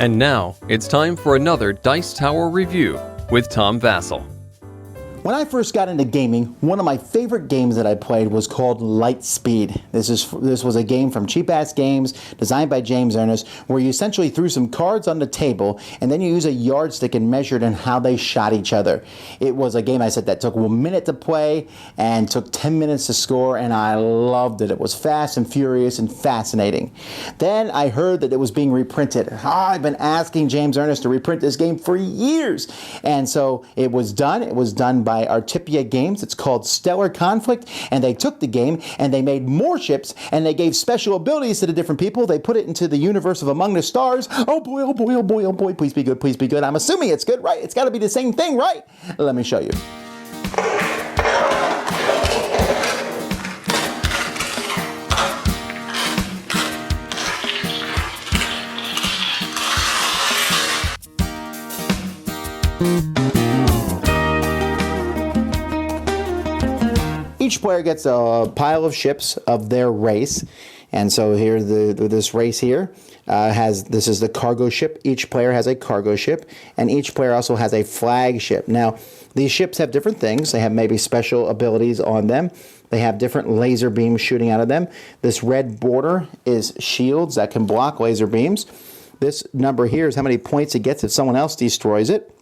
And now, it's time for another Dice Tower review with Tom Vasel. When I first got into gaming, one of my favorite games that I played was called Lightspeed. This was a game from Cheap Ass Games, designed by James Ernest, where you essentially threw some cards on the table, and then you use a yardstick and measured in how they shot each other. It was a game, I said, that took 1 minute to play and took 10 minutes to score, and I loved it. It was fast and furious and fascinating. Then I heard that it was being reprinted. I've been asking James Ernest to reprint this game for years, and so it was done. It was done by Artipia Games. It's called Stellar Conflict, and they took the game and they made more ships and they gave special abilities to the different people. They put it into the universe of Among the Stars. Oh boy, oh boy, oh boy, oh boy. Please be good, please be good. I'm assuming it's good, right? It's got to be the same thing, right? Let me show you. Each player gets a pile of ships of their race, and so here this race here this is the cargo ship. Each player has a cargo ship, and each player also has a flagship. Now, these ships have different things. They have maybe special abilities on them. They have different laser beams shooting out of them. This red border is shields that can block laser beams. This number here is how many points it gets if someone else destroys it.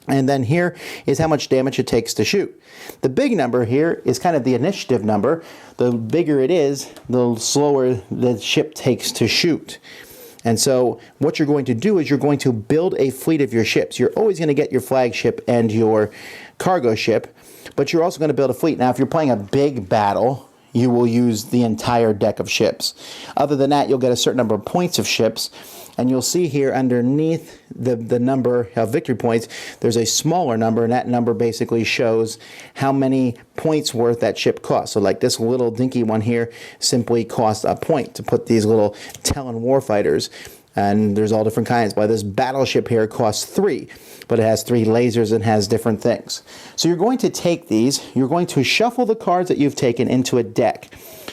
And then here is how much damage it takes to shoot. The big number here is kind of the initiative number. The bigger it is, the slower the ship takes to shoot. And so what you're going to do is you're going to build a fleet of your ships. You're always going to get your flagship and your cargo ship, but you're also going to build a fleet. Now, if you're playing a big battle, you will use the entire deck of ships. Other than that, you'll get a certain number of points of ships. And you'll see here underneath the number of victory points, there's a smaller number, and that number basically shows how many points worth that ship costs. So like this little dinky one here simply costs a point to put these little Talon warfighters. And there's all different kinds. But this battleship here costs 3, but it has 3 lasers and has different things. So you're going to take these, you're going to shuffle the cards that you've taken into a deck.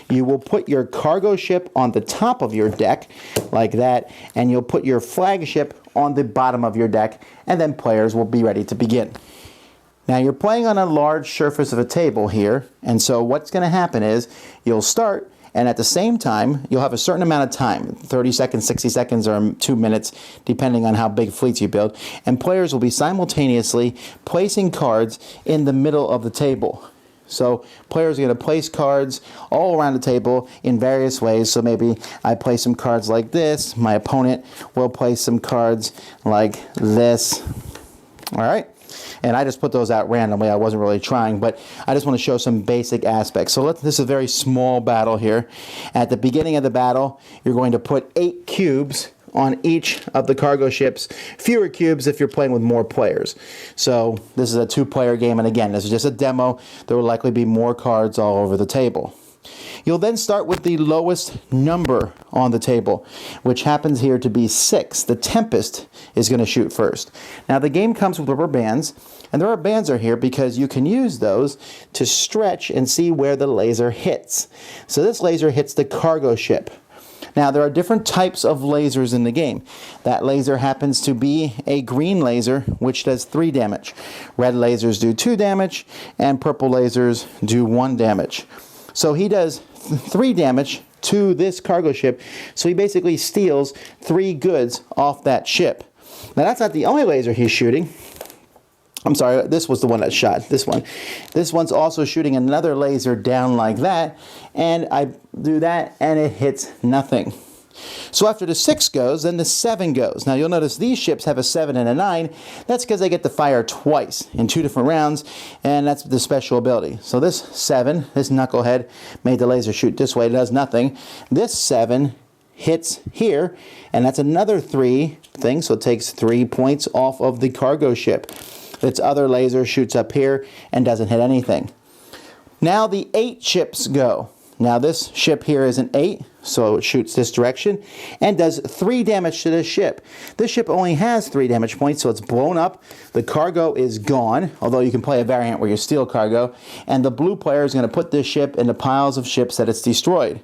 You will put your cargo ship on the top of your deck, like that, and you'll put your flagship on the bottom of your deck, and then players will be ready to begin. Now you're playing on a large surface of a table here, and so what's going to happen is you'll start, and at the same time, you'll have a certain amount of time, 30 seconds, 60 seconds, or 2 minutes, depending on how big fleets you build, and players will be simultaneously placing cards in the middle of the table. So players are going to place cards all around the table in various ways. So maybe I place some cards like this. My opponent will place some cards like this. All right? And I just put those out randomly. I wasn't really trying, but I just want to show some basic aspects. So this is a very small battle here. At the beginning of the battle, you're going to put 8 cubes on each of the cargo ships, fewer cubes if you're playing with more players. So this is a 2-player game, and again, this is just a demo. There will likely be more cards all over the table. You'll then start with the lowest number on the table, which happens here to be 6. The Tempest is going to shoot first. Now the game comes with rubber bands, and the rubber bands are here because you can use those to stretch and see where the laser hits. So this laser hits the cargo ship. Now, there are different types of lasers in the game. That laser happens to be a green laser, which does 3 damage. Red lasers do 2 damage, and purple lasers do 1 damage. So he does 3 damage to this cargo ship, so he basically steals 3 goods off that ship. Now, that's not the only laser he's shooting. I'm sorry, this was the one that shot, this one. This one's also shooting another laser down like that, and I do that, and it hits nothing. So after the 6 goes, then the 7 goes. Now you'll notice these ships have a 7 and a 9. That's because they get to fire twice in 2 different rounds, and that's the special ability. So this 7, this knucklehead, made the laser shoot this way, it does nothing. This 7 hits here, and that's another 3 thing, so it takes 3 points off of the cargo ship. Its other laser shoots up here and doesn't hit anything. Now the 8 ships go. Now this ship here is an 8, so it shoots this direction and does 3 damage to this ship. This ship only has 3 damage points, so it's blown up. The cargo is gone, although you can play a variant where you steal cargo. And the blue player is going to put this ship in the piles of ships that it's destroyed.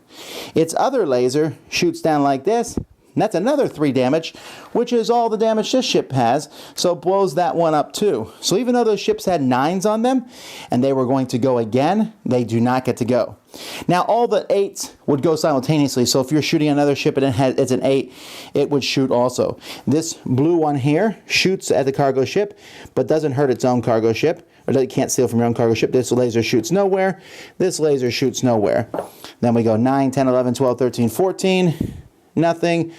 Its other laser shoots down like this, And that's another 3 damage, which is all the damage this ship has, so it blows that one up too. So even though those ships had 9s on them, and they were going to go again, they do not get to go. Now all the 8s would go simultaneously, so if you're shooting another ship and it's an 8, it would shoot also. This blue one here shoots at the cargo ship, but doesn't hurt its own cargo ship, or it can't steal from your own cargo ship. This laser shoots nowhere, this laser shoots nowhere. Then we go 9, 10, 11, 12, 13, 14, nothing,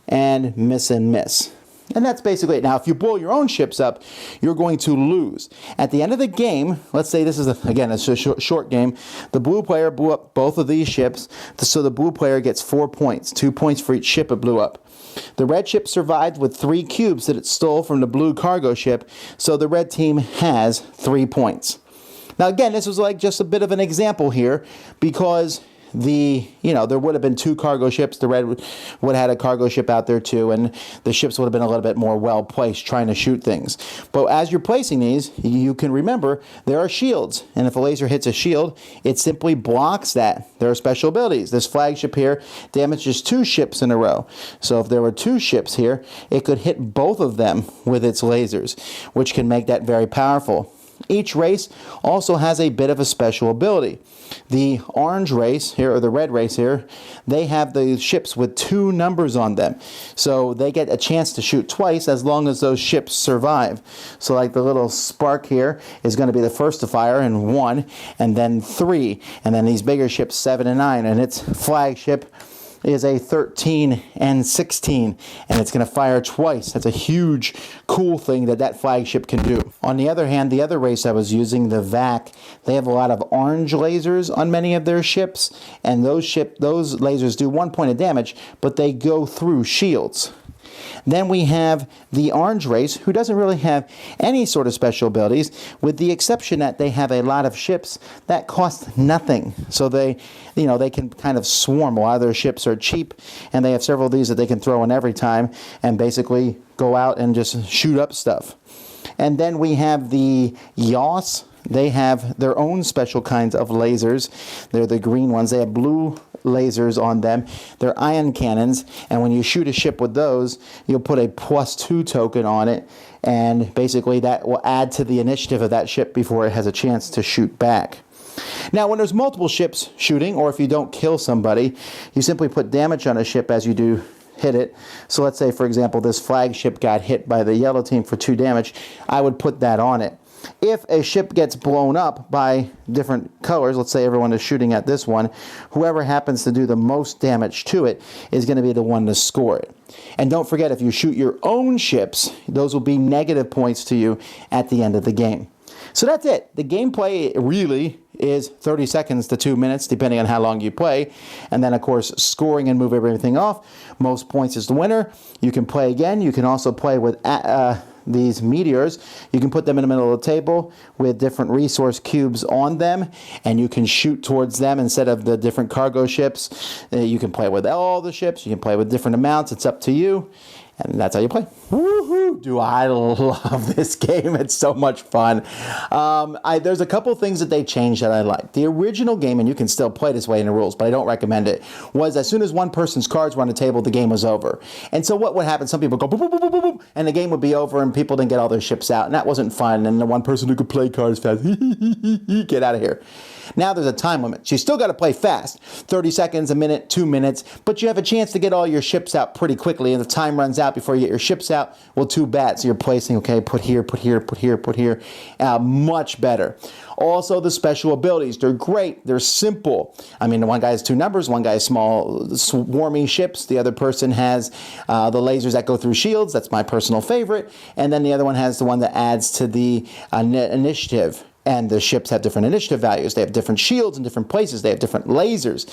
and miss and miss. And that's basically it. Now, if you blow your own ships up, you're going to lose. At the end of the game, let's say this is, again, it's a short game. The blue player blew up both of these ships, so the blue player gets 4 points, 2 points for each ship it blew up. The red ship survived with 3 cubes that it stole from the blue cargo ship, so the red team has 3 points. Now, again, this was like just a bit of an example here, because there would have been 2 cargo ships. The red would have had a cargo ship out there too, and the ships would have been a little bit more well placed trying to shoot things. But as you're placing these, you can remember there are shields, and if a laser hits a shield, it simply blocks that. There are special abilities. This flagship here damages 2 ships in a row. So if there were 2 ships here, it could hit both of them with its lasers, which can make that very powerful. Each race also has a bit of a special ability. The orange race here, or the red race here, they have the ships with 2 numbers on them. So they get a chance to shoot twice as long as those ships survive. So like the little spark here is going to be the first to fire, and 1, and then 3. And then these bigger ships, 7 and 9, and its flagship is a 13 and 16, and it's going to fire twice. That's a huge, cool thing that flagship can do. On the other hand, the other race I was using, the VAC, they have a lot of orange lasers on many of their ships, and those lasers do 1 point of damage, but they go through shields. Then we have the orange race, who doesn't really have any sort of special abilities, with the exception that they have a lot of ships that cost nothing. So they can kind of swarm. A lot of their ships are cheap, and they have several of these that they can throw in every time and basically go out and just shoot up stuff. And then we have the Yoss. They have their own special kinds of lasers. They're the green ones. They have blue lasers on them. They're ion cannons, and when you shoot a ship with those, you'll put a +2 token on it, and basically that will add to the initiative of that ship before it has a chance to shoot back. Now, when there's multiple ships shooting, or if you don't kill somebody, you simply put damage on a ship as you do hit it. So let's say, for example, this flagship got hit by the yellow team for 2 damage. I would put that on it. If a ship gets blown up by different colors, let's say everyone is shooting at this one, whoever happens to do the most damage to it is going to be the one to score it. And don't forget, if you shoot your own ships, those will be negative points to you at the end of the game. So that's it. The gameplay really is 30 seconds to 2 minutes, depending on how long you play. And then, of course, scoring and move everything off. Most points is the winner. You can play again. You can also play with these meteors. You can put them in the middle of the table with different resource cubes on them, and you can shoot towards them instead of the different cargo ships. You can play with all the ships. You can play with different amounts. It's up to you. And that's how you play. Woohoo! Do I love this game. It's so much fun. There's a couple things that they changed that I like. The original game, and you can still play this way in the rules, but I don't recommend it, was as soon as one person's cards were on the table, the game was over. And so what would happen? Some people go boop, boop, boop, boop, boop, and the game would be over, and people didn't get all their ships out, and that wasn't fun. And the one person who could play cards fast, get out of here. Now there's a time limit. So you still got to play fast. 30 seconds, a minute, 2 minutes, but you have a chance to get all your ships out pretty quickly, and if time runs out before you get your ships out, well, too bad. So you're placing, okay, put here, put here, put here, put here. Much better. Also, the special abilities. They're great. They're simple. I mean, one guy has 2 numbers. One guy has small swarming ships. The other person has the lasers that go through shields. That's my personal favorite. And then the other one has the one that adds to the initiative. And the ships have different initiative values. They have different shields in different places. They have different lasers.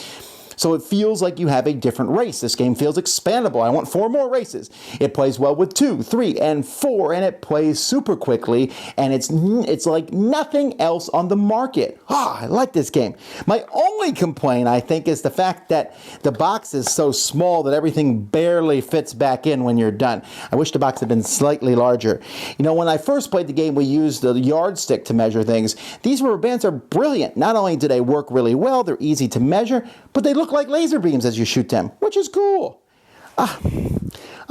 So it feels like you have a different race. This game feels expandable. I want 4 more races. It plays well with 2, 3, and 4, and it plays super quickly, and it's like nothing else on the market. I like this game. My only complaint, I think, is the fact that the box is so small that everything barely fits back in when you're done. I wish the box had been slightly larger. You know, when I first played the game, we used the yardstick to measure things. These rubber bands are brilliant. Not only do they work really well, they're easy to measure, but they look like laser beams as you shoot them, which is cool.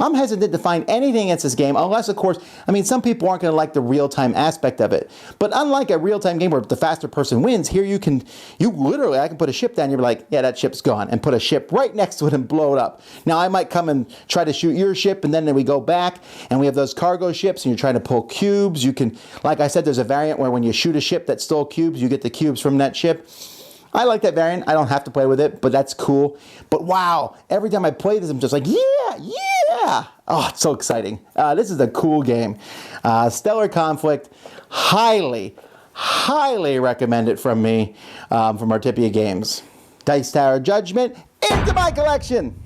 I'm hesitant to find anything against this game, unless, of course, I mean, some people aren't going to like the real-time aspect of it. But unlike a real-time game where the faster person wins, here I can put a ship down, you're like, yeah, that ship's gone, and put a ship right next to it and blow it up. Now, I might come and try to shoot your ship, and then we go back, and we have those cargo ships, and you're trying to pull cubes. You can, like I said, there's a variant where when you shoot a ship that stole cubes, you get the cubes from that ship. I like that variant. I don't have to play with it, but that's cool. But wow, every time I play this, I'm just like, yeah. Oh, it's so exciting. This is a cool game. Stellar Conflict, highly recommend it from me, from Artipia Games. Dice Tower Judgment into my collection.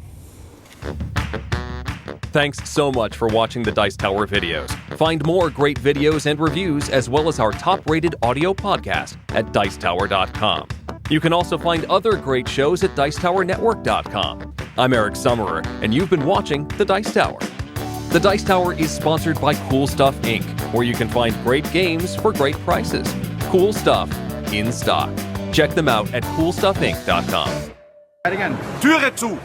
Thanks so much for watching the Dice Tower videos. Find more great videos and reviews, as well as our top-rated audio podcast at Dicetower.com. You can also find other great shows at Dicetowernetwork.com. I'm Eric Summerer, and you've been watching The Dice Tower. The Dice Tower is sponsored by Cool Stuff Inc., where you can find great games for great prices. Cool stuff in stock. Check them out at CoolStuffInc.com. Again. Türe zu!